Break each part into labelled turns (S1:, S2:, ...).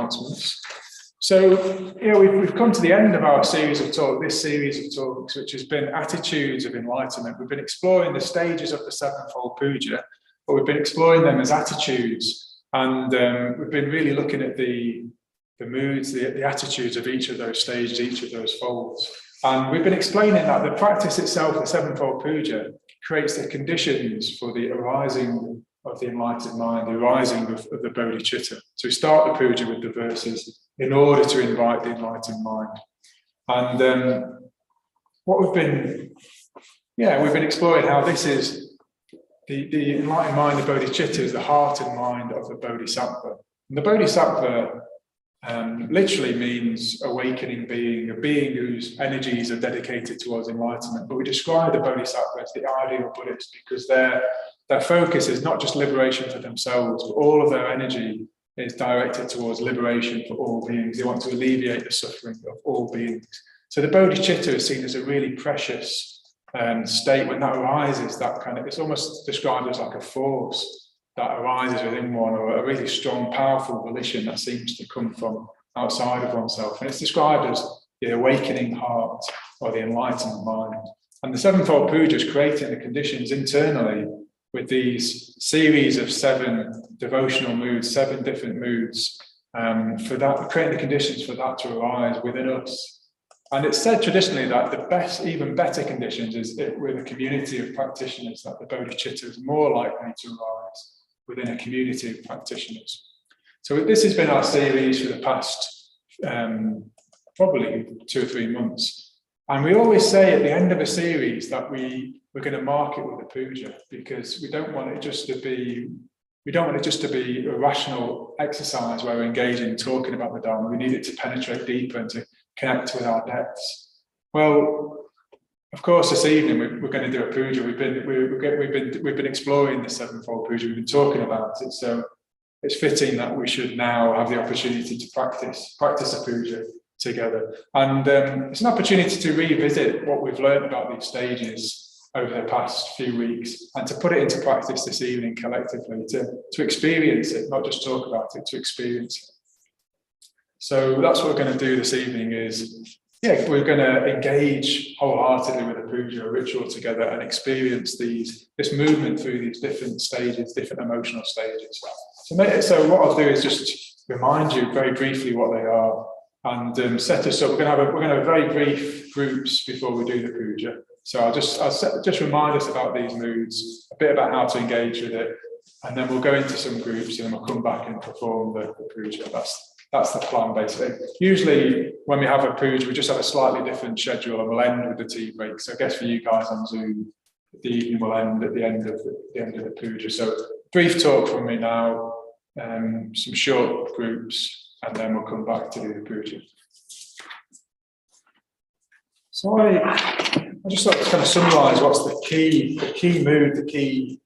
S1: announcements. So, we've come to the end of our series of talks, this series of talks, which has been Attitudes of Enlightenment. We've been exploring the stages of the Sevenfold Puja, but we've been exploring them as attitudes. And we've been really looking at the moods, the attitudes of each of those stages, each of those folds. And we've been explaining that the practice itself, the Sevenfold Puja, creates the conditions for the arising of the enlightened mind, the arising of the bodhicitta. So we start the puja with the verses in order to invite the enlightened mind. And what we've been exploring how this is the enlightened mind, the bodhicitta, is the heart and mind of the bodhisattva. And the bodhisattva literally means awakening being, a being whose energies are dedicated towards enlightenment. But we describe the bodhisattva as the ideal Buddhist because their focus is not just liberation for themselves, but all of their energy is directed towards liberation for all beings. They want to alleviate the suffering of all beings. So the bodhicitta is seen as a really precious state. When that arises, it's almost described as like a force that arises within one, or a really strong, powerful volition that seems to come from outside of oneself. And it's described as the awakening heart or the enlightened mind. And the Sevenfold Puja is creating the conditions internally with these series of 7 devotional moods, 7 different moods, for that, creating the conditions for that to arise within us. And it's said traditionally that the best, even better conditions is with a community of practitioners, that the bodhicitta is more likely to arise within a community of practitioners. So this has been our series for the past probably 2 or 3 months. And we always say at the end of a series that we're going to mark it with a puja, because we don't want it just to be a rational exercise where we're engaging, talking about the Dharma. We need it to penetrate deeper and to connect with our depths. Well, of course, this evening we're going to do a puja. We've been exploring the Sevenfold Puja. We've been talking about it, so it's fitting that we should now have the opportunity to practice a puja together. And it's an opportunity to revisit what we've learned about these stages over the past few weeks, and to put it into practice this evening collectively, to experience it, not just talk about it, to experience it. So that's what we're going to do this evening we're going to engage wholeheartedly with a puja, a ritual together, and experience this movement through these different stages, different emotional stages. So what I'll do is just remind you very briefly what they are, and set us up. We're going to have very brief groups before we do the puja. So I'll just remind us about these moods, a bit about how to engage with it, and then we'll go into some groups, and then we'll come back and perform the puja. That's the plan, basically. Usually, when we have a puja, we just have a slightly different schedule, and we'll end with the tea break. So I guess for you guys on Zoom, the evening will end at the end of the puja. So brief talk from me now, some short groups, and then we'll come back to do the puja. So I just like to kind of summarise what's the key mood, the key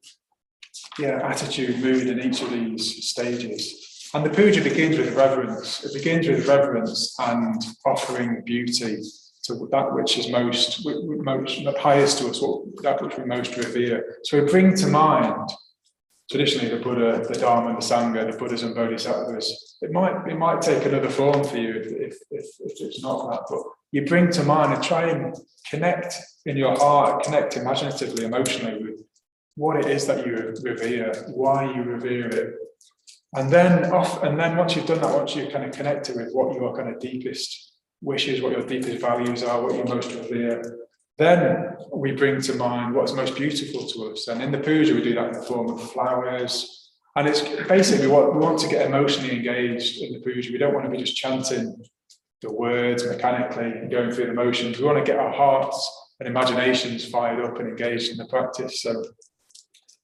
S1: attitude, mood in each of these stages. And the puja begins with reverence. It begins with reverence and offering beauty to that which is most highest to us, that which we most revere. So we bring to mind, traditionally, the Buddha, the Dharma, and the Sangha, the Buddhas and Bodhisattvas. It might take another form for you if it's not that, but you bring to mind and try and connect in your heart, connect imaginatively, emotionally with what it is that you revere, why you revere it. And then once you've done that, once you've kind of connected with what your kind of deepest wishes, what your deepest values are, what you most revere, then we bring to mind what's most beautiful to us. And in the puja, we do that in the form of flowers. And it's basically what we want to get emotionally engaged in the puja. We don't want to be just chanting the words mechanically and going through the motions. We want to get our hearts and imaginations fired up and engaged in the practice. So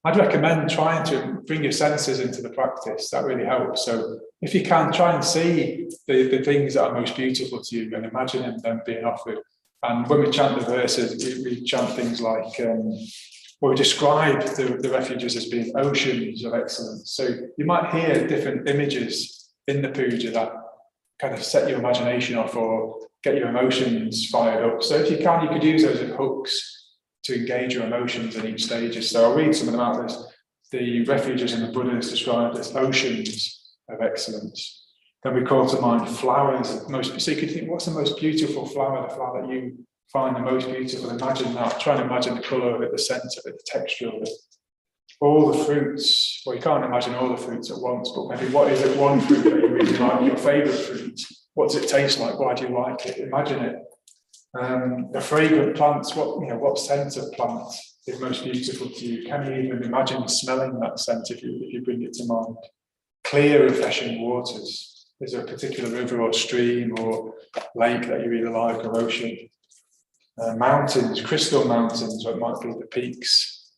S1: I'd recommend trying to bring your senses into the practice. That really helps. So if you can, try and see the things that are most beautiful to you and imagine them being offered. And when we chant the verses, we chant things like, we describe the refuges as being oceans of excellence. So you might hear different images in the puja that kind of set your imagination off or get your emotions fired up. So if you can, you could use those as hooks to engage your emotions in each stage. So I'll read some of them out. The refuges and the Buddha is described as oceans of excellence. Then we call to mind flowers. So you could think, what's the most beautiful flower? The flower that you find the most beautiful. Imagine that. Try and imagine the colour of it, the scent of it, the texture of it. All the fruits. Well, you can't imagine all the fruits at once, but maybe what is it one fruit that you really like? Your favourite fruit. What does it taste like? Why do you like it? Imagine it. The fragrant plants. What scent of plant is most beautiful to you? Can you even imagine smelling that scent if you bring it to mind? Clear, refreshing waters. Is there a particular river or stream or lake that you really like, or ocean? Mountains, crystal mountains, or it might be the peaks.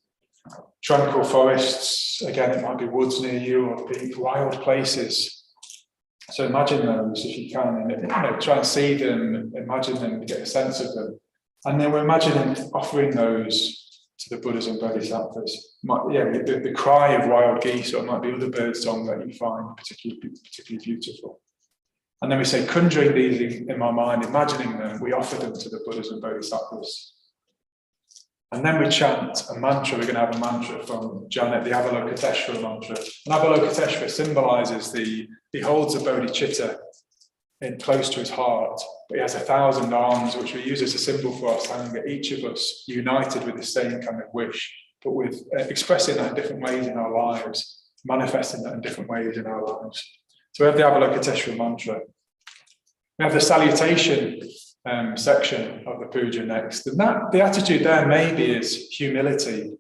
S1: Tranquil forests, again, it might be woods near you, or big wild places. So imagine those if you can, and try and see them, imagine them, get a sense of them. And then we're imagining offering those to the Buddhas and Bodhisattvas. The cry of wild geese, or it might be other bird song that you find particularly beautiful. And then we say, conjuring these in my mind, imagining them, we offer them to the Buddhas and Bodhisattvas. And then we chant a mantra. We're going to have a mantra from Janet, the Avalokiteshvara mantra. And Avalokiteshvara symbolises he holds a bodhicitta in close to his heart, but he has 1,000 arms, which we use as a symbol for our Sangha, each of us united with the same kind of wish, but with expressing that in different ways in our lives, manifesting that in different ways in our lives. So we have the Avalokiteshvara mantra. We have the salutation section of the puja next. And the attitude there maybe is humility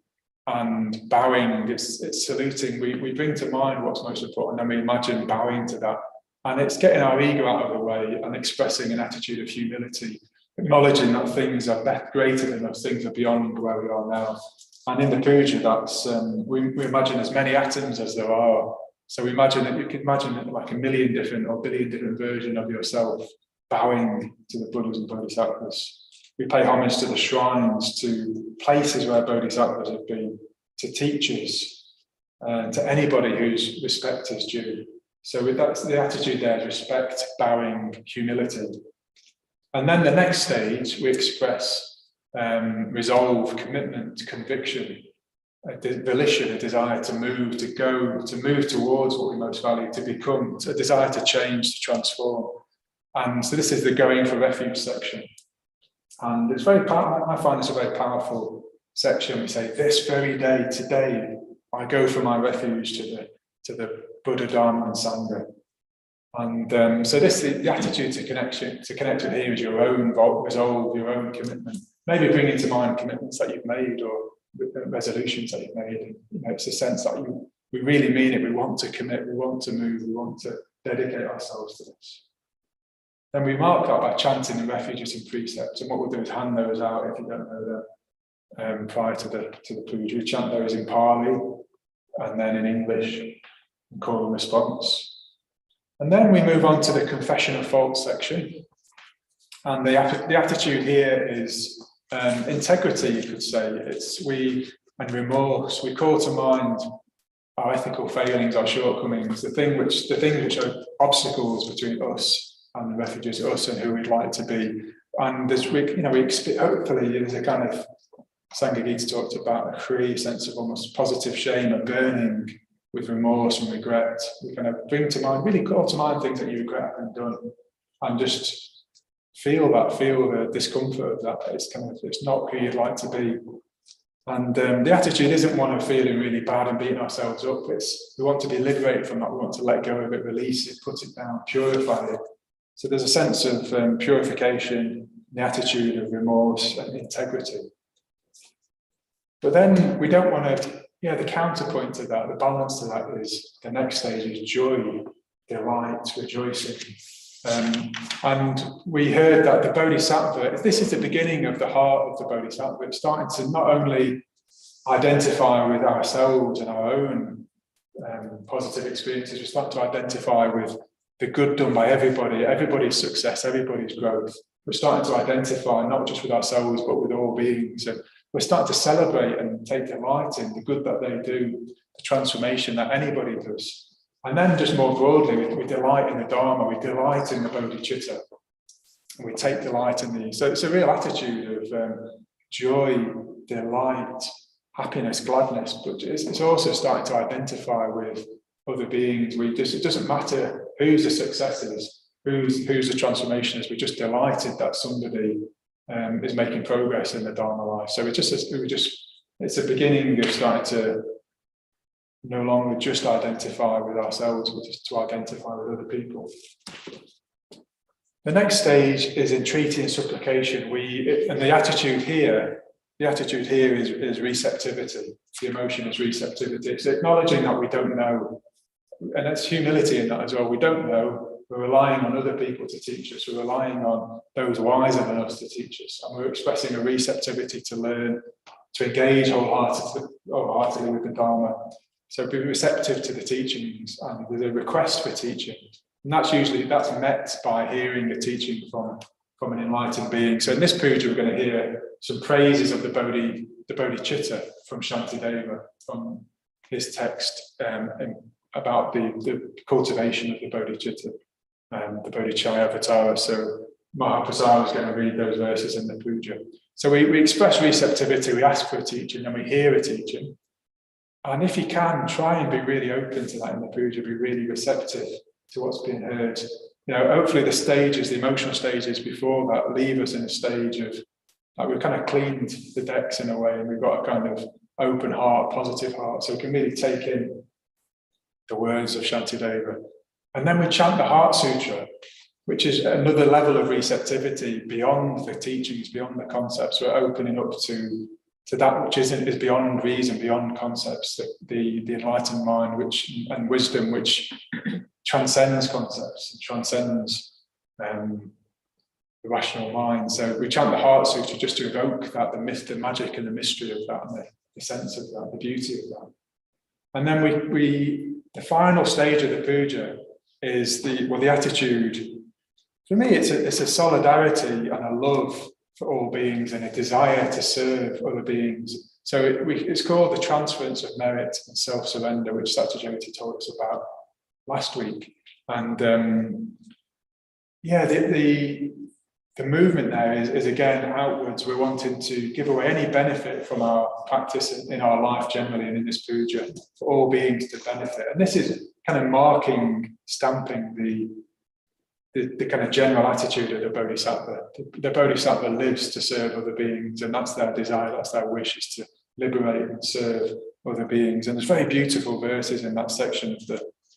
S1: and bowing. It's saluting. We bring to mind what's most important, and we imagine bowing to that. And it's getting our ego out of the way and expressing an attitude of humility, acknowledging that things are greater than us, things are beyond where we are now. And in the puja, that's we imagine as many atoms as there are. So we imagine that you can imagine like 1 million different or billion different versions of yourself bowing to the Buddhas and Bodhisattvas. We pay homage to the shrines, to places where Bodhisattvas have been, to teachers, to anybody whose respect is due. So that's the attitude there, is respect, bowing, humility. And then the next stage, we express resolve, commitment, conviction, a volition, a desire to move, to move towards what we most value, to become, a desire to change, to transform. And so this is the going for refuge section. And it's very powerful. I find this a very powerful section. We say, this very day, today, I go for my refuge to the Buddha, Dharma, and Sangha. And so this is the attitude to connect with here is your own resolve, your own commitment. Maybe bringing to mind commitments that you've made or resolutions that you've made. It's a sense that we really mean it. We want to commit, we want to move, we want to dedicate ourselves to this. Then we mark that by chanting the refuges and precepts. And what we'll do is hand those out if you don't know them prior to the puja. We chant those in Pali and then in English and call and response. And then we move on to the confession of faults section. And the attitude here is integrity, you could say. And remorse. We call to mind our ethical failings, our shortcomings, the things which are obstacles between us and the refugees, us and who we'd like to be. And hopefully there's a kind of, Sangha Gita talked about a free sense of almost positive shame, a burning with remorse and regret. We kind of bring to mind, really call to mind things that you regret having done, and just feel the discomfort of that. It's not who you'd like to be. And the attitude isn't one of feeling really bad and beating ourselves up. We want to be liberated from that. We want to let go of it, release it, put it down, purify it. So there's a sense of purification, the attitude of remorse and integrity. But then we don't want to, the counterpoint to that, the balance to that is the next stage is joy, delight, rejoicing. And we heard that the Bodhisattva, this is the beginning of the heart of the Bodhisattva. It's starting to not only identify with ourselves and our own positive experiences, we're starting to identify with the good done by everybody's success, everybody's growth. We're starting to identify not just with ourselves, but with all beings. And we're starting to celebrate and take delight in the good that they do, the transformation that anybody does. And then just more broadly, we delight in the Dharma, we delight in the bodhicitta, and we take delight in these. So it's a real attitude of joy, delight, happiness, gladness, but it's also starting to identify with other beings. It doesn't matter who's the successes, who's the transformationists. We're just delighted that somebody is making progress in the Dharma life. So it's a beginning of starting to no longer just identify with ourselves, but just to identify with other people. The next stage is entreaty and supplication. And the attitude here is receptivity. The emotion is receptivity. It's acknowledging that we don't know, and it's humility in that as well. We don't know. We're relying on other people to teach us. We're relying on those wiser than us to teach us, and we're expressing a receptivity to learn, to engage wholeheartedly with the Dharma. So be receptive to the teachings, and there's a request for teaching. And that's met by hearing a teaching from an enlightened being. So in this puja, we're going to hear some praises of the Bodhicitta from Shantideva, from his text about the cultivation of the Bodhicitta, the Bodhichaya Avatara. So Mahaprasad is going to read those verses in the puja. So we express receptivity, we ask for a teaching, and we hear a teaching. And if you can, try and be really open to that in the puja, be really receptive to what's being heard. Hopefully the emotional stages before that leave us in a stage of, like, we've kind of cleaned the decks in a way, and we've got a kind of open heart, positive heart, so we can really take in the words of Shantideva. And then we chant the Heart Sutra, which is another level of receptivity beyond the teachings, beyond the concepts. We're opening up to that which is beyond reason, beyond concepts, the enlightened mind and wisdom which transcends concepts, transcends the rational mind. So we chant the Heart Sutra just to evoke that, the magic and the mystery of that, and the sense of that, the beauty of that. And then the final stage of the puja is the attitude. For me, it's a solidarity and a love for all beings and a desire to serve other beings. So it's called the Transference of merit and self-surrender, which Satyajyoti told us about last week. And the movement there is again outwards. We're wanting to give away any benefit from our practice in our life generally, and in this puja, for all beings to benefit. And this is kind of stamping the kind of general attitude of the Bodhisattva. The Bodhisattva lives to serve other beings, and that's their desire, that's their wish, is to liberate and serve other beings. And there's very beautiful verses in that section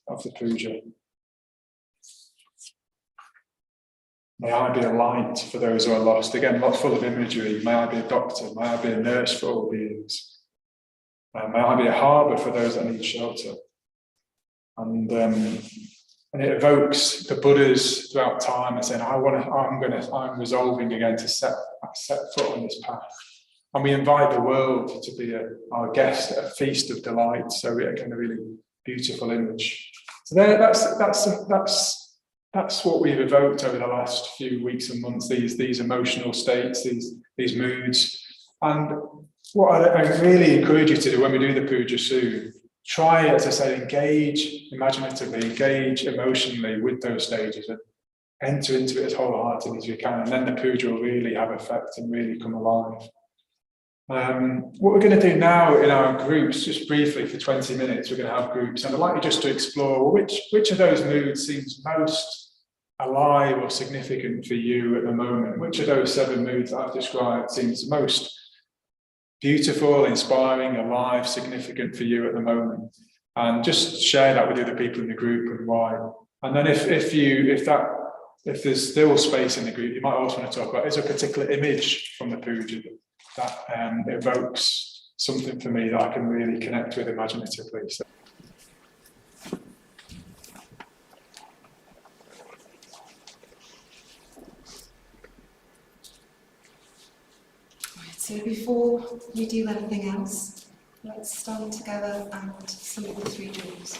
S1: of the puja. May I be a light for those who are lost. Again, lots full of imagery. May I be a doctor. May I be a nurse for all beings. May I be a harbour for those that need shelter. And it evokes the Buddhas throughout time and saying, I'm resolving again to set foot on this path. And we invite the world to be our guest at a feast of delight. So we get a really beautiful image. So that's what we've evoked over the last few weeks and months, these emotional states, these moods. And what I really encourage you to do when we do the puja soon, try, as I say, engage imaginatively, engage emotionally with those stages and enter into it as wholeheartedly as you can. And then the puja will really have effect and really come alive. What we're going to do now in our groups, just briefly for 20 minutes, we're going to have groups, and I'd like you just to explore which of those moods seems most alive or significant for you at the moment. Which of those 7 moods that I've described seems most beautiful, inspiring, alive, significant for you at the moment? And just share that with other people in the group and why. And then if there's still space in the group, you might also want to talk about, is there a particular image from the puja that evokes something for me that I can really connect with imaginatively. So.
S2: So before we do anything else, let's stand together and salute the 3 jewels.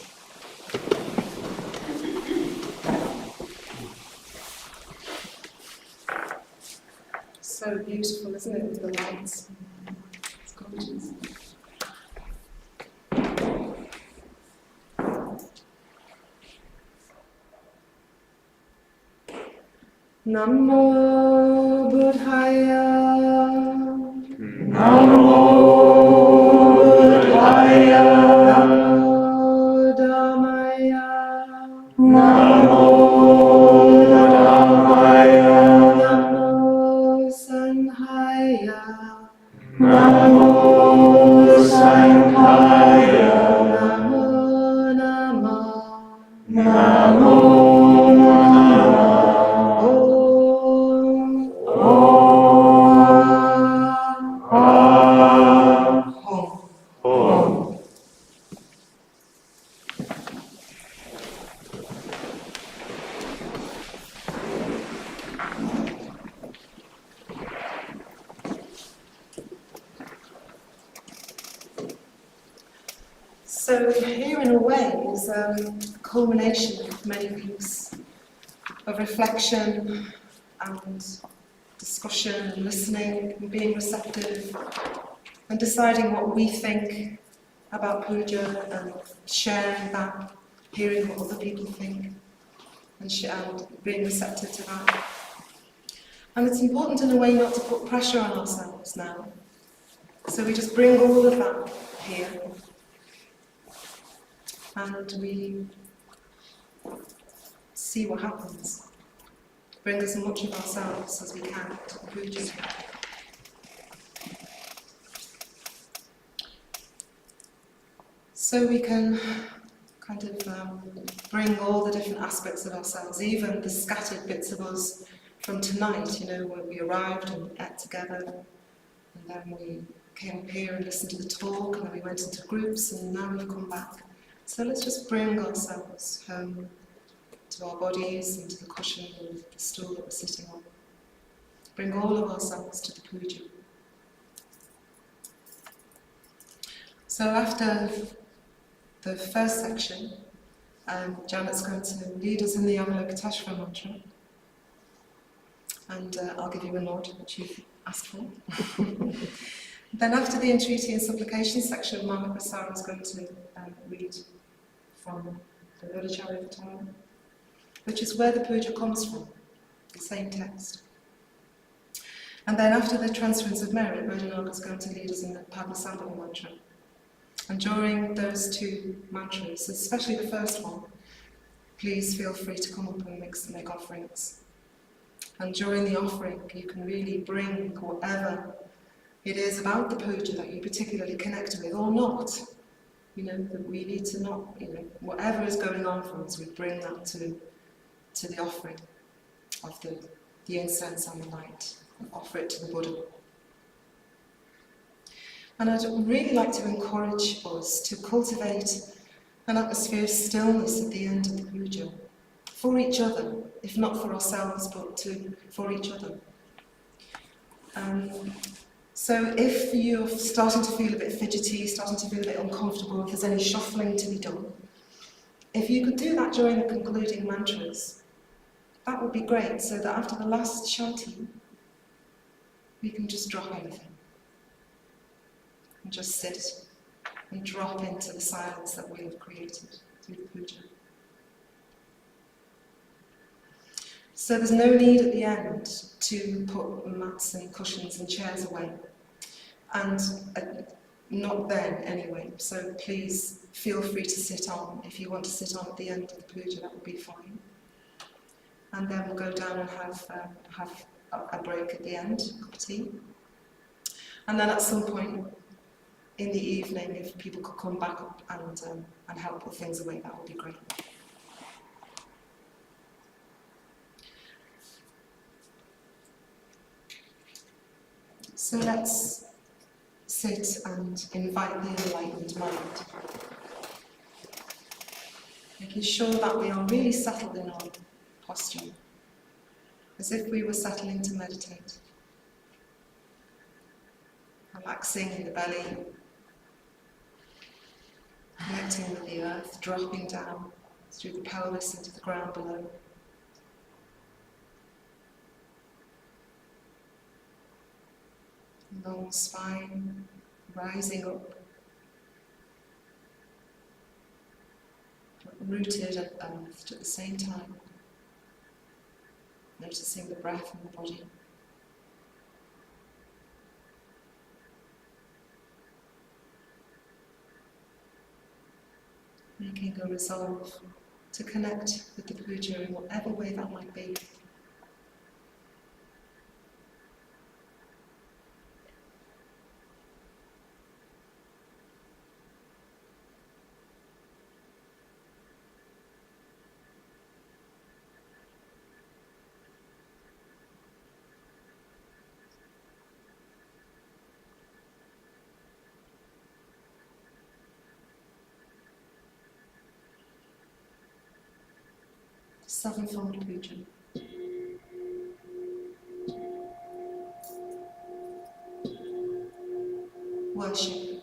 S2: So beautiful, isn't it, with the lights? It's gorgeous. Namo Buddhaya. Namo Buddhaya. Namo Dhammaya. Namo So here in a way is a culmination of many weeks of reflection and discussion and listening and being receptive and deciding what we think about puja and sharing that, hearing what other people think and being receptive to that. And it's important in a way not to put pressure on ourselves now. So we just bring all of that here and we see what happens. Bring as much of ourselves as we can to the puja. So we can kind of bring all the different aspects of ourselves, even the scattered bits of us from tonight, you know, when we arrived and ate together, and then we came up here and listened to the talk, and then we went into groups, and now we've come back. So let's just bring ourselves home to our bodies and to the cushion and the stool that we're sitting on. Bring all of ourselves to the puja. So after the first section, Janet's going to lead us in the Avalokiteshvara mantra. And I'll give you a nod, which you've asked for. Then after the entreaty and supplication section, Mama Prasad is going to read from the Bodhinaga, which is where the puja comes from, the same text. And then after the transference of merit, Bodhinaga is going to lead us in the Padmasambhava mantra. And during those two mantras, especially the first one, please feel free to come up and make offerings. And during the offering, you can really bring whatever it is about the puja that you particularly connect with, or not. You know, that we need to not, you know, whatever is going on for us, we bring that to the offering of the incense and the light, and offer it to the Buddha. And I'd really like to encourage us to cultivate an atmosphere of stillness at the end of the puja, for each other, if not for ourselves, but for each other. So if you're starting to feel a bit fidgety, starting to feel a bit uncomfortable, if there's any shuffling to be done, if you could do that during the concluding mantras, that would be great, so that after the last shanti, we can just drop everything. And just sit and drop into the silence that we have created through the puja. So there's no need at the end to put mats and cushions and chairs away. And not then anyway, so please feel free to sit on. If you want to sit on at the end of the puja, that would be fine. And then we'll go down and have a break at the end, a cup of tea. And then at some point in the evening, if people could come back up and help put things away, that would be great. So let's sit and invite the enlightened mind, making sure that we are really settled in our posture, as if we were settling to meditate. Relaxing in the belly, connecting with the earth, dropping down through the pelvis into the ground below. Long spine, rising up, but rooted and earthed at the same time. Noticing the breath in the body. Making a resolve to connect with the puja in whatever way that might be. Sevenfold Puja. Worship.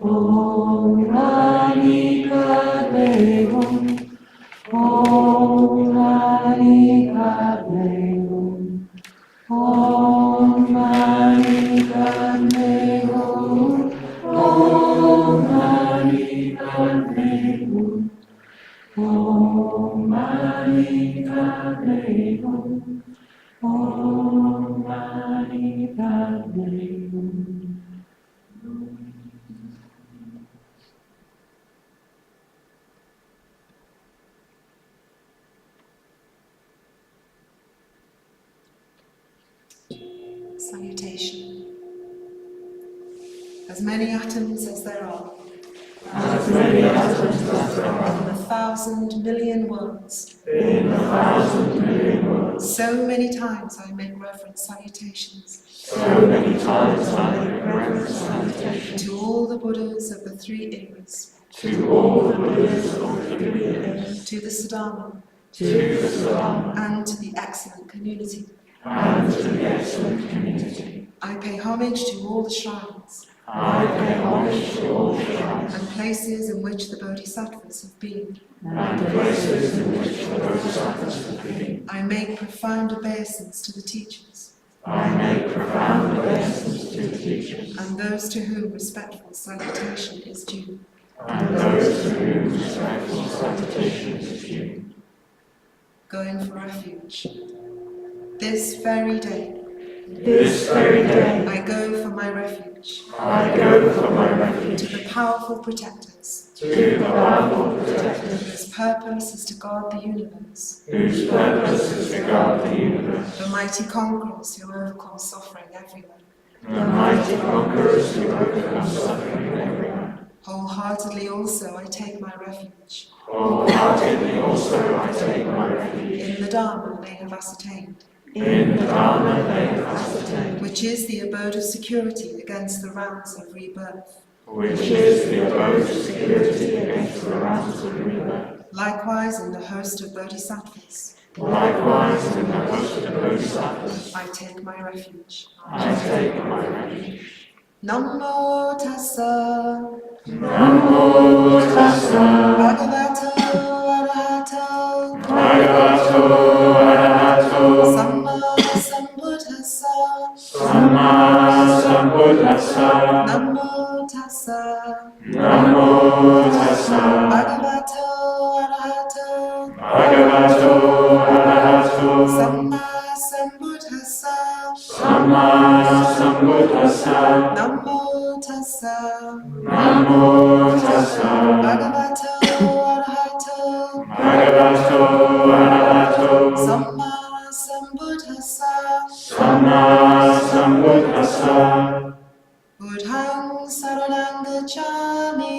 S3: Om Mani Padme Hum. Om Mani Padme Hum. Om Mani Padme Hum. Om Mani Padme Hum. Om Mani Padme Hum. Om Mani Padme Hum.
S2: Salutation. As many atoms as there are,
S4: As many atoms as there are,
S2: in 1,000 million worlds,
S4: in 1,000 million worlds,
S2: so many times I make reverent salutations
S4: so many times I make reverent salutation
S2: to all the Buddhas of the 3 eras,
S4: to all the Buddhas of the 3 eras,
S2: to the Siddharma,
S4: to the Sangha,
S2: and to the excellent community.
S4: and to the excellent community.
S2: I pay homage to all the shrines
S4: I pay homage to all the shrines
S2: and places in which the Bodhisattvas have been.
S4: and places in which the Bodhisattvas have been.
S2: I make profound obeisance to the teachers
S4: I make profound obeisance to the teachers
S2: and those to whom respectful salutation is due.
S4: and those to whom respectful salutation is due.
S2: Going for refuge. This very day,
S4: This very day,
S2: I go for my refuge,
S4: I go for my refuge
S2: to the powerful protectors,
S4: to the powerful protectors,
S2: whose purpose is to guard the universe,
S4: whose purpose is to guard the universe,
S2: the mighty conquerors who overcome suffering everywhere.
S4: the mighty conquerors who overcome suffering everywhere.
S2: Wholeheartedly also I take my refuge
S4: Wholeheartedly also I take my refuge
S2: in the Dharma they have ascertained,
S4: in the Dharma they have ascertained,
S2: which is the abode of security against the rounds of rebirth.
S4: which is the abode of security against the rounds of rebirth.
S2: Likewise in the host of bodhisattvas,
S4: Likewise, in the host of Bodhisattvas,
S2: I take my refuge.
S4: I take my refuge.
S2: Namo tassa
S4: Namo tassa,
S2: bhagavato arahato
S4: bhagavato arahato,
S2: samma sambuddhassa.
S4: samma sambuddhassa.
S2: Namo tassa
S4: Namo tassa,
S2: bhagavato arahato
S4: bhagavato arahato,
S2: samma sambuddhassa.
S4: samma sambuddhassa.
S2: Namo tassa
S4: Namo tassa,
S2: bhagavato arahato
S4: bhagavato arahato,
S2: samma sambuddhassa.
S4: samma sambuddhassa.
S2: Buddhang saranang gacchami,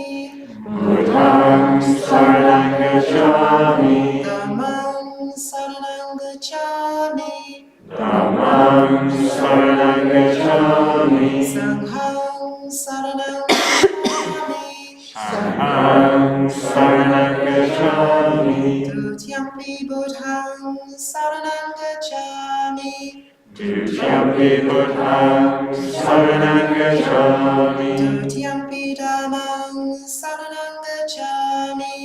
S4: Buddhang saranang gacchami,
S2: Dhammang saranang gacchami,
S4: Dhammang saranang gacchami,
S2: Sanghang saranang gacchami,
S4: Sanghang saranang gacchami,
S2: Dutiyampi Buddhang saranang gacchami,
S4: Dutiyampi Buddhang saranang gacchami,
S2: Dutiyampi Dhammang saranang gacchami,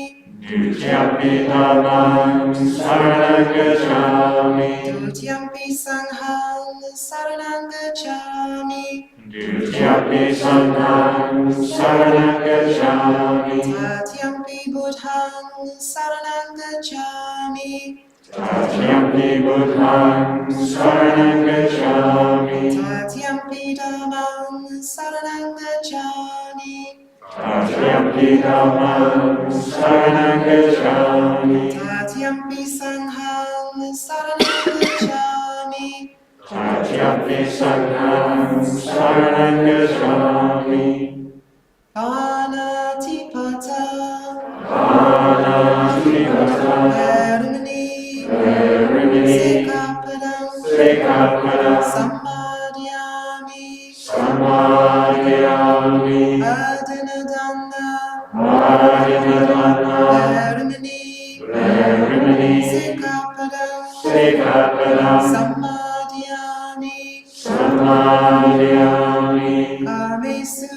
S4: Dutiyampi Dhammang saranang gacchami,
S2: Dutiyampi Sanghang saranang gacchami,
S4: Dutiyampi Sanghang saranang gacchami,
S2: Tatyampi Buddhang saranang gacchami,
S4: Tatyampi Buddhang saranang gacchami,
S2: Tatyampi Dhammang saranang gacchami,
S4: Tatyampi Dhammang saranang gacchami,
S2: Tatyampi Sanghang saranang gacchami,
S4: Tatyampi Sanghang saranang gacchami.
S2: Panatipata,
S4: Panatipata,
S2: Verimini,
S4: Verimini,
S2: Sikapadang,
S4: Sikapadang,
S2: Samadhyami,
S4: Samadhyami,
S2: Adinadana,
S4: Adinadana,
S2: Verimini,
S4: Verimini,
S2: Sikapadang,
S4: Sikapadang,
S2: Samadhyami,
S4: Samadhyami,
S2: Kamesu,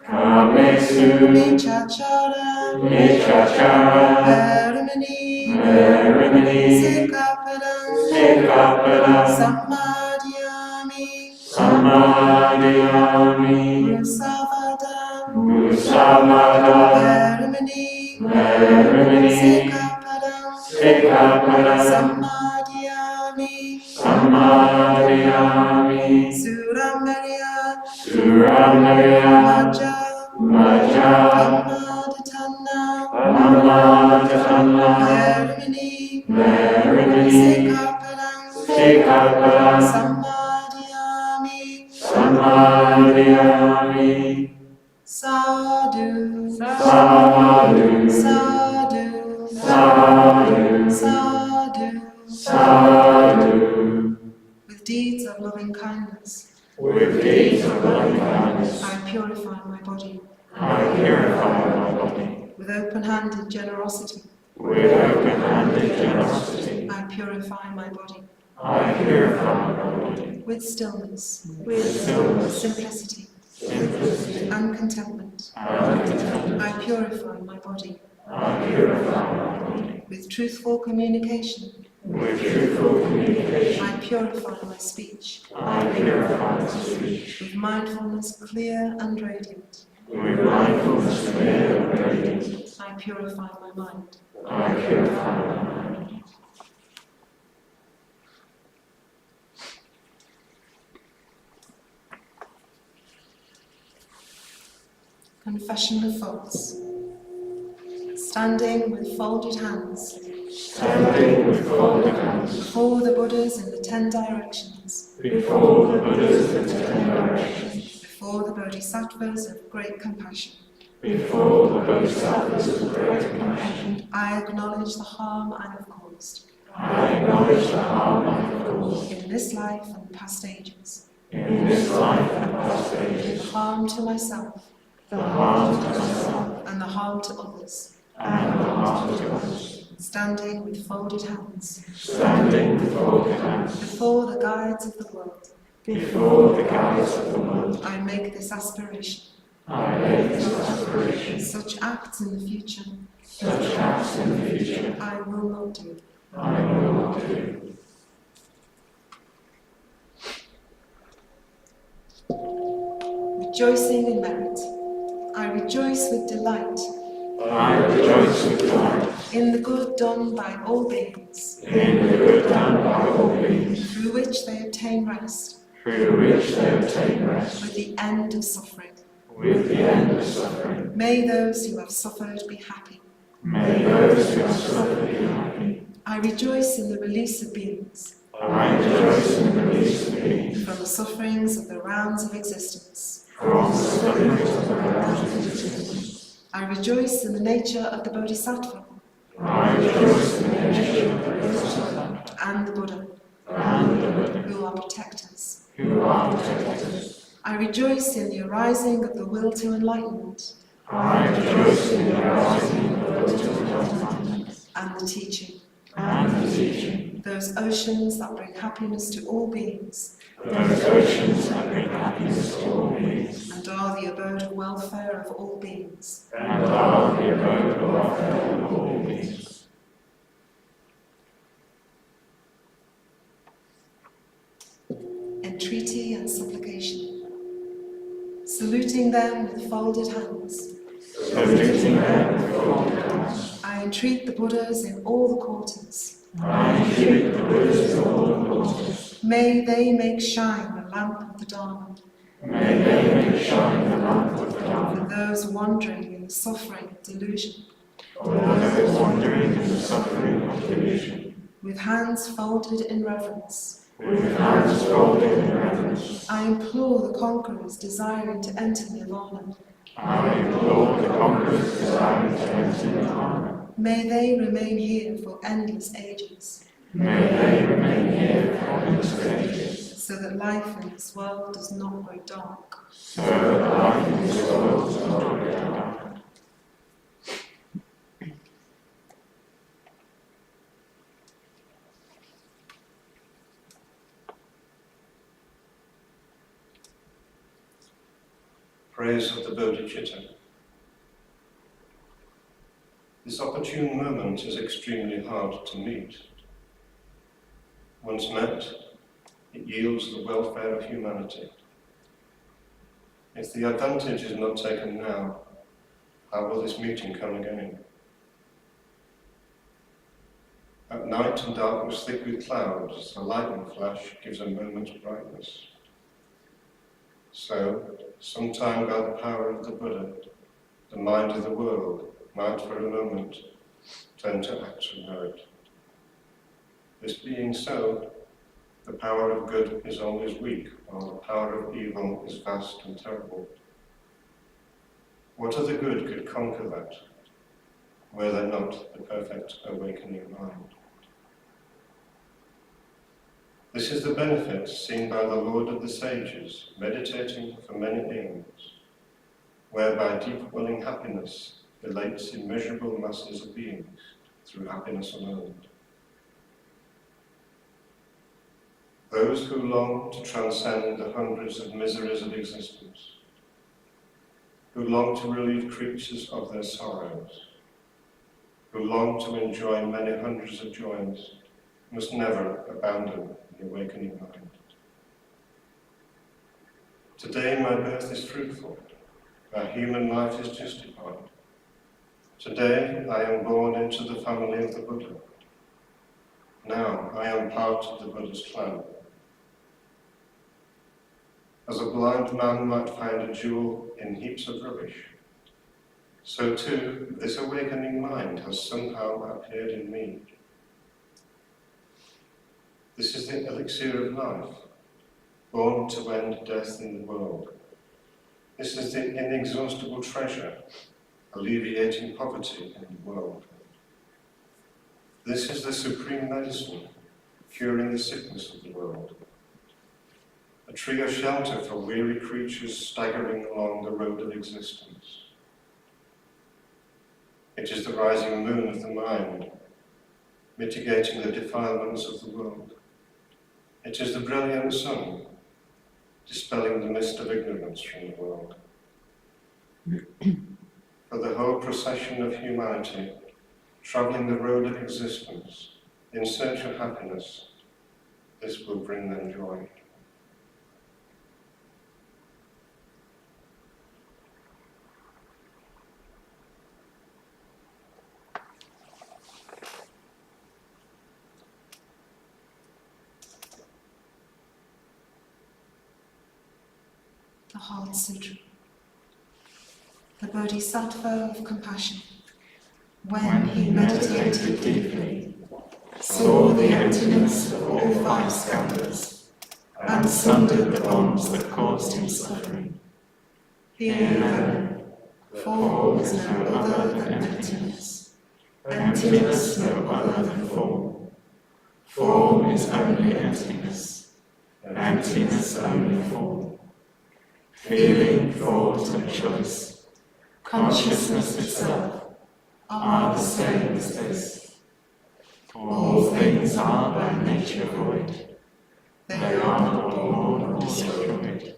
S4: Kamesu, Namesu,
S2: Michachara,
S4: Michachara,
S2: Verimini,
S4: Verimini,
S2: Sikapadam,
S4: Sikapadam,
S2: Samadhyami,
S4: Samadhyami,
S2: Musavadam,
S4: Musavada,
S2: Verimini,
S4: Verimini,
S2: Sikapadam,
S4: Sikapadam,
S2: Samadhyami,
S4: Samadhyami,
S2: Suramarya,
S4: Suramaya,
S2: Maja,
S4: Maja,
S2: Kammadatana,
S4: Amadhatana,
S2: Verimini,
S4: Verimini,
S2: Sikapadam,
S4: Sikapadam,
S2: Samadhyami,
S4: Samadhyami,
S2: Sadhu,
S4: Sadhu,
S2: Sadhu,
S4: Sadhu,
S2: Sadhu,
S4: Sadhu,
S2: with deeds of loving kindness,
S4: with deeds of loving kindness,
S2: I purify my body,
S4: I purify my body,
S2: with open-handed generosity,
S4: with open-handed generosity,
S2: I purify my body,
S4: I purify my body,
S2: with stillness,
S4: with stillness,
S2: simplicity,
S4: simplicity,
S2: and contentment,
S4: and contentment,
S2: I purify my body,
S4: I purify my body,
S2: with truthful communication,
S4: with truthful communication,
S2: I purify my speech,
S4: I purify my speech,
S2: with mindfulness clear and radiant,
S4: with mindfulness clear and radiant,
S2: I purify my mind.
S4: I purify my mind.
S2: Confession of faults. Standing with folded hands
S4: Standing with folded hands
S2: before the Buddhas in the 10 directions,
S4: before the Buddhas in 10 directions,
S2: before the Bodhisattvas of great compassion,
S4: before the Bodhisattvas of great compassion,
S2: I acknowledge the harm I have caused
S4: I acknowledge the harm I have caused
S2: in this life and past ages,
S4: in this life and past
S2: the
S4: ages,
S2: harm to myself
S4: the harm to myself
S2: and the harm to others,
S4: and the harm to others.
S2: standing with folded hands
S4: Standing with folded hands
S2: before the guides of the world,
S4: before the guides of the world,
S2: I make this aspiration.
S4: I make this aspiration.
S2: Such acts in the future
S4: Such acts in the future
S2: I will not do.
S4: I will not do.
S2: Rejoicing in merit, I rejoice with delight
S4: I rejoice with delight
S2: in the good done by all beings,
S4: in the good done by all beings,
S2: through which they obtain rest,
S4: through which they obtain rest,
S2: with the end of suffering.
S4: with the end of suffering.
S2: May those who have suffered be happy.
S4: May those who have suffered be happy.
S2: I rejoice in the release of beings
S4: I rejoice in the release of beings
S2: from the sufferings of the rounds of existence.
S4: from the sufferings of the realms of existence.
S2: I rejoice in the nature of the Bodhisattva
S4: I rejoice in the nature of the Bodhisattva
S2: and the Buddha,
S4: and the Buddha,
S2: who are protectors.
S4: who are protectors.
S2: I rejoice in the arising of the will to enlightenment
S4: I rejoice in the arising of the will to enlightenment
S2: and the teaching,
S4: and the teaching,
S2: those oceans that bring happiness to all beings
S4: those oceans that bring happiness to all beings,
S2: and are the abode of welfare of all beings.
S4: and are the abode of welfare of all beings.
S2: Entreaty and supplication. Saluting them with folded hands,
S4: Saluting them with folded hands,
S2: I entreat the Buddhas in all the quarters.
S4: I entreat the Buddhas in all the quarters.
S2: May they make shine the lamp of the Dharma
S4: May they make shine the lamp of the
S2: for
S4: Dharma,
S2: those wandering in the suffering of delusion.
S4: for those wandering in the suffering of delusion.
S2: With hands folded in reverence,
S4: With hands folded in reverence,
S2: I implore the conquerors desiring to enter Nirvana.
S4: I implore the conquerors desiring to enter Nirvana.
S2: May they remain here for endless ages,
S4: May they remain here for endless ages,
S2: so that life in this world does not grow dark.
S4: so that life in this world does not go dark.
S5: praise of the bodhicitta. This opportune moment is extremely hard to meet. Once met, it yields the welfare of humanity. If the advantage is not taken now, how will this meeting come again? At night and darkness thick with clouds, a lightning flash gives a moment's brightness. So, sometime by the power of the Buddha, the mind of the world might for a moment turn to acts of merit. This being so, the power of good is always weak, while the power of evil is vast and terrible. What other good could conquer that, were there not the perfect awakening mind? This is the benefit seen by the Lord of the Sages, meditating for many aims, whereby deep-welling happiness elates immeasurable masses of beings through happiness alone. Those who long to transcend the hundreds of miseries of existence, who long to relieve creatures of their sorrows, who long to enjoy many hundreds of joys, must never abandon the awakening mind. Today my birth is fruitful, my human life is justified. Today I am born into the family of the Buddha. Now I am part of the Buddha's clan. As a blind man might find a jewel in heaps of rubbish, so too this awakening mind has somehow appeared in me. This is the elixir of life, born to end death in the world. This is the inexhaustible treasure, alleviating poverty in the world. This is the supreme medicine, curing the sickness of the world. A tree of shelter for weary creatures staggering along the road of existence. It is the rising moon of the mind, mitigating the defilements of the world. It is the brilliant sun, dispelling the mist of ignorance from the world. For the whole procession of humanity, travelling the road of existence, in search of happiness, this will bring them joy.
S2: The Heart Sutra. The Bodhisattva of compassion, when he meditated deeply, saw the emptiness of all five skandhas, and sundered the bonds that caused him suffering. Here then, form is no other than emptiness, emptiness no other than form. Form is only emptiness, emptiness only form. Feeling, thought and choice, consciousness itself, are the same as this. All things are by nature void. They are not born or destroyed,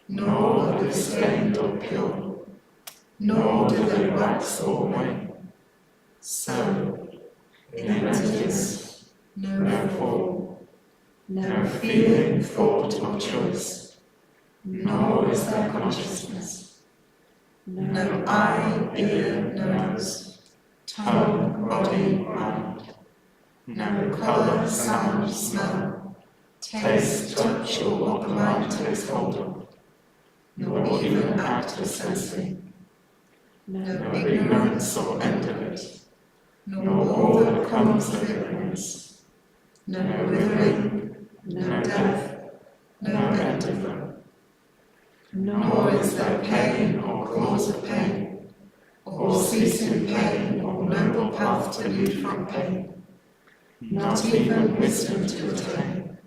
S2: nor are they stained or pure, nor do they wax or wane. So, in emptiness, no form, no feeling, thought or choice, nor is there consciousness. No eye, ear, nose, tongue, body, mind. No colour, sound, smell, taste, touch, or what the mind takes hold of. Nor even act of sensing. No ignorance or end of it. Nor all that comes of ignorance. No withering, no death, no end of them. Nor is there pain or cause of pain, or ceasing pain or noble path to lead from pain. Not even wisdom to attain.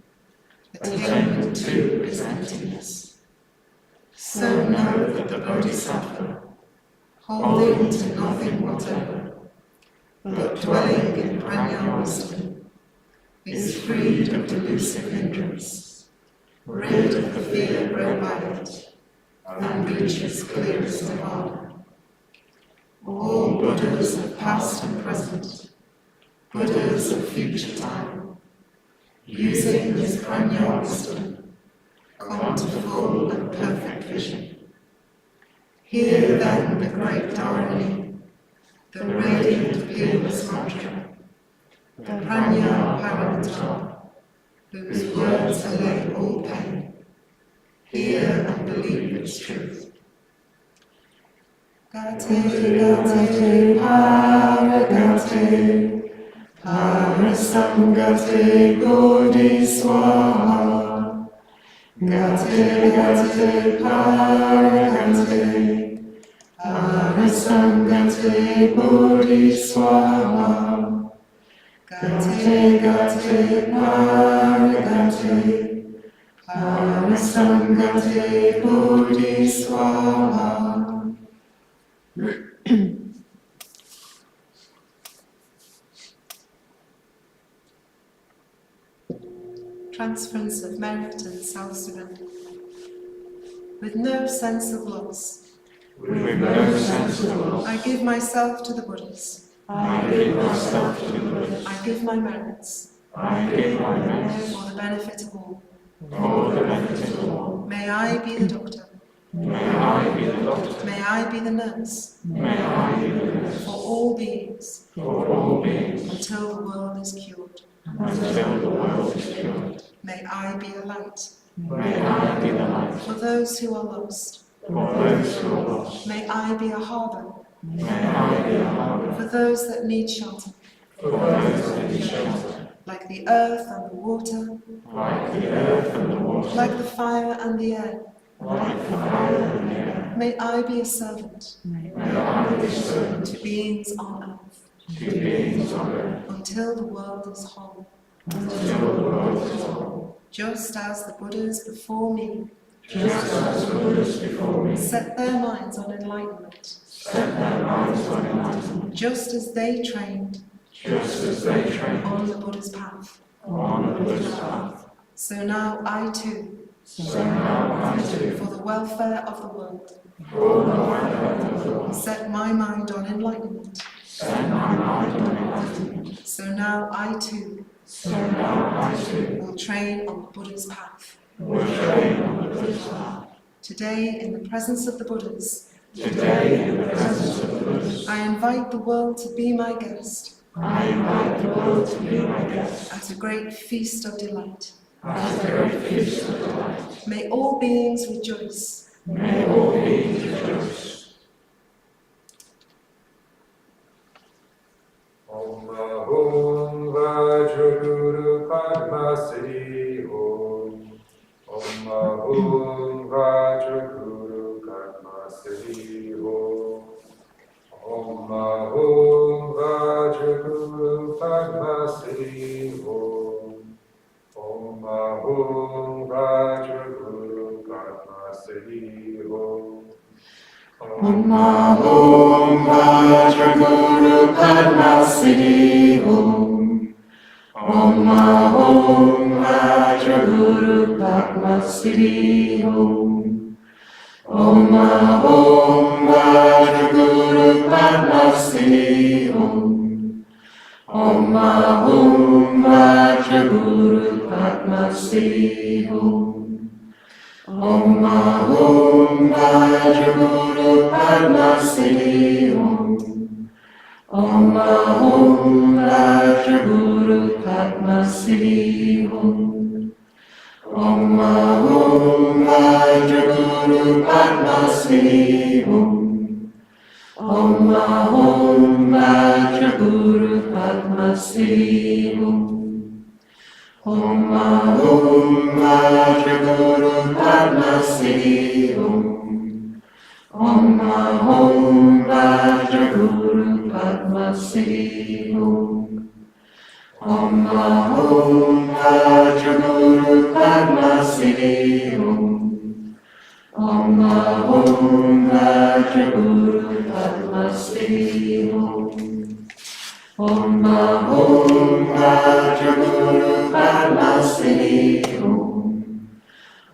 S2: Attainment too is emptiness. So know that the Bodhisattva, holding to nothing whatever, but dwelling in prajna wisdom, is freed of delusive hindrance, rid of the fear bred by it, and reaches clearest nirvana. All Buddhas of past and present, Buddhas of future time, using this Prajna wisdom, come to full and perfect vision. Hear then the great Dharani, the radiant peerless mantra, the Prajna Paramita, whose words allay all pain. Hear and believe its truth. Gate, gate, paragate, parasangate, bodhiswaha. Gate, gate, paragate, parasangate, bodhiswaha. Gate, gate, paragate, parasangate, bodhiswaha. Transference of merit and self-surrender. With no sense of loss.
S4: With no sense of loss.
S2: I give myself to the Buddhas.
S4: I give myself to the Buddhas.
S2: I give my merits.
S4: I give my merits.
S2: For the benefit of all.
S4: For the benefit of all.
S2: May I be the doctor.
S4: May I be the doctor.
S2: May I be the nurse.
S4: May I be the nurse.
S2: For all beings.
S4: For all beings.
S2: Until the world is cured.
S4: Until the world is cured.
S2: May I be a light.
S4: May I be the light.
S2: For those who are lost.
S4: For those who are lost.
S2: May I be a harbour.
S4: May I be a harbour.
S2: For those that need shelter.
S4: For those that need shelter.
S2: Like the earth and the water.
S4: Like the earth and the water.
S2: Like the fire and the air.
S4: Like the fire and the air.
S2: May I be a servant.
S4: May I be a servant.
S2: To beings on earth.
S4: To beings on earth.
S2: Until the world is whole.
S4: Until the world is whole.
S2: Just as the Buddhas before me.
S4: Just as the Buddhas before me.
S2: Set their minds on enlightenment.
S4: Set their minds on enlightenment.
S2: Just as they trained.
S4: Just as they trained.
S2: On the Buddha's path.
S4: On the Buddha's path.
S2: So now I too.
S4: So now I too.
S2: For the welfare of the world.
S4: For the welfare of the world.
S2: Set my mind on enlightenment.
S4: Set my mind on enlightenment.
S2: So now I too.
S4: So now I too.
S2: Will train on the Buddha's path.
S4: Will train on the Buddha's path.
S2: Today, in the presence of the Buddhas.
S4: Today, in the presence of the Buddhas.
S2: I invite the world to be my guest.
S4: I invite the world to be my guest.
S2: At a great feast of delight.
S4: At a great feast of delight.
S2: May all beings rejoice.
S4: May all beings rejoice.
S6: Om Ahum Vajraguru Padmasri Om. Om Ahum Vajraguru Padmasri Om. Om Ahum Vajraguru Padmasri Om. Om Ahum Vajraguru Padmasri Om.
S4: Om Ahum Vajraguru Padmasri Om. Om Ahum Vajraguru Padmasri Om. Om Ahum Vajraguru Padmasri Om. Om Ahum Vajraguru Padmasri Om. Om Ahum Vajraguru Padmasri Om. Om Ahum Vajraguru Padmasri Om. Om Ahum Vajraguru Padmasri Om. Om Ahum Vajraguru Padmasri Om. Om Ahum Vajraguru Padmasri Om. Om Ahum Vajraguru Padmasri Om. Om Ahum Vajraguru Padmasri Om. Om Ahum Vajraguru Padmasri Om. Om Ahum Vajraguru Padmasri Om.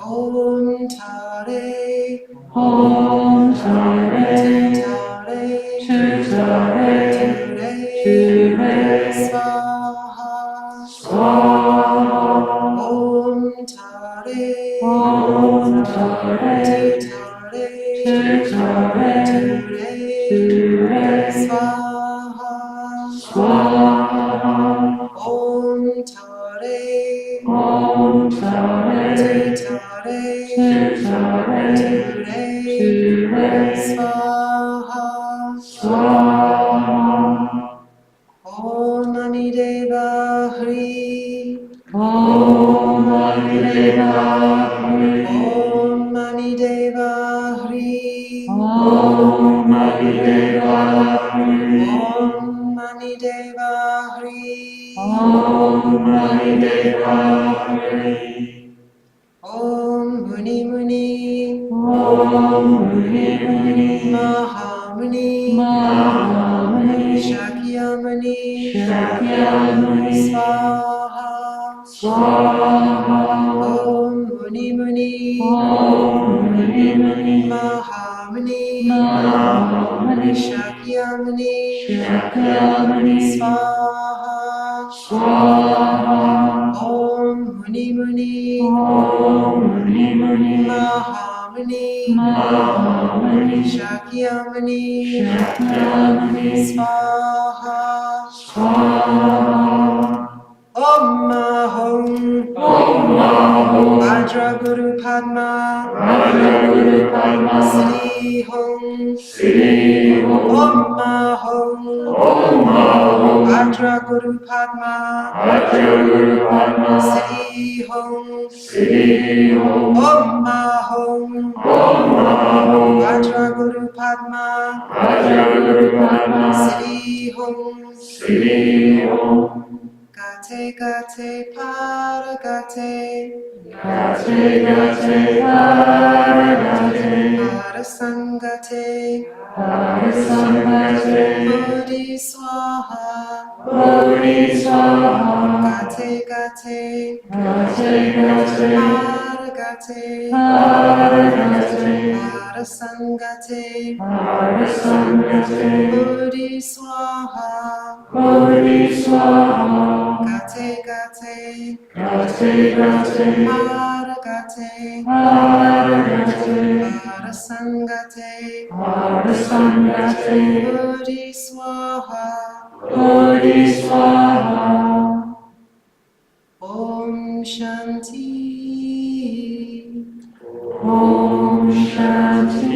S2: Om Tare,
S3: Om Tare,
S2: Tare,
S3: Tare,
S2: Ture, Swaha,
S3: Swaha.
S2: Om Tare,
S3: Om Tare,
S2: Tare,
S3: Tare, Ture,
S2: Swaha,
S3: Swaha.
S2: Om Tare,
S3: Om Tare,
S2: Tare,
S3: Tare, Ture,
S2: Swaha,
S3: Swaha.
S2: Om Amideva Hri,
S3: Om Amideva Hri.
S2: Om Amideva Hri,
S3: Om Amideva Hri.
S2: Om Amideva Hri,
S3: Om Amideva Hri.
S2: Om Muni Muni,
S3: Om Muni Muni.
S2: Mahamuni,
S3: Mahamuni.
S2: Shakyamuni,
S3: Shakyamuni.
S2: Swaha,
S3: Swaha.
S2: Om Muni Muni,
S3: Om Muni Muni.
S2: Mahamuni,
S3: Mahamuni.
S2: Shakyamuni,
S3: Shakyamuni.
S2: Swaha,
S3: Swaha.
S2: Om Muni Muni,
S3: Om Muni Muni.
S2: Mahamuni,
S3: Mahamuni.
S2: Shakyamuni,
S3: Shakyamuni.
S2: Swaha,
S3: Swaha.
S2: Om Mahom,
S3: Om Namo
S2: Vajra Guru Padma,
S3: Guru Padma
S2: Sri Hom,
S3: Sri Om.
S2: Om Mahom,
S3: Om Namo
S2: Vajra Guru Padma,
S3: Guru Padma
S2: Sri Hom,
S3: Sri Om.
S2: Om Mahom,
S3: Om Namo
S2: Vajra Guru Padma,
S3: Guru Padma
S2: Sri Hom,
S3: Sri Om.
S2: Gate Gate Paragate,
S3: Gate Gate Paragate
S2: Parasangate,
S3: Parasangate
S2: Bodhi Swaha,
S3: Bodhisattva
S2: Gate Gate,
S3: Gate Gate
S2: Paragate,
S3: Paragate
S2: Parasangate,
S3: Parasangate
S2: Bodhi Swaha,
S3: Bodhisattva
S2: Gate Gate,
S3: Gate Gate
S2: Paragate,
S3: Paragate
S2: Parasangate,
S3: Parasangate
S2: Bodhi Swaha,
S3: Bodhisattva.
S2: Om Shanti.
S3: Om Shanti.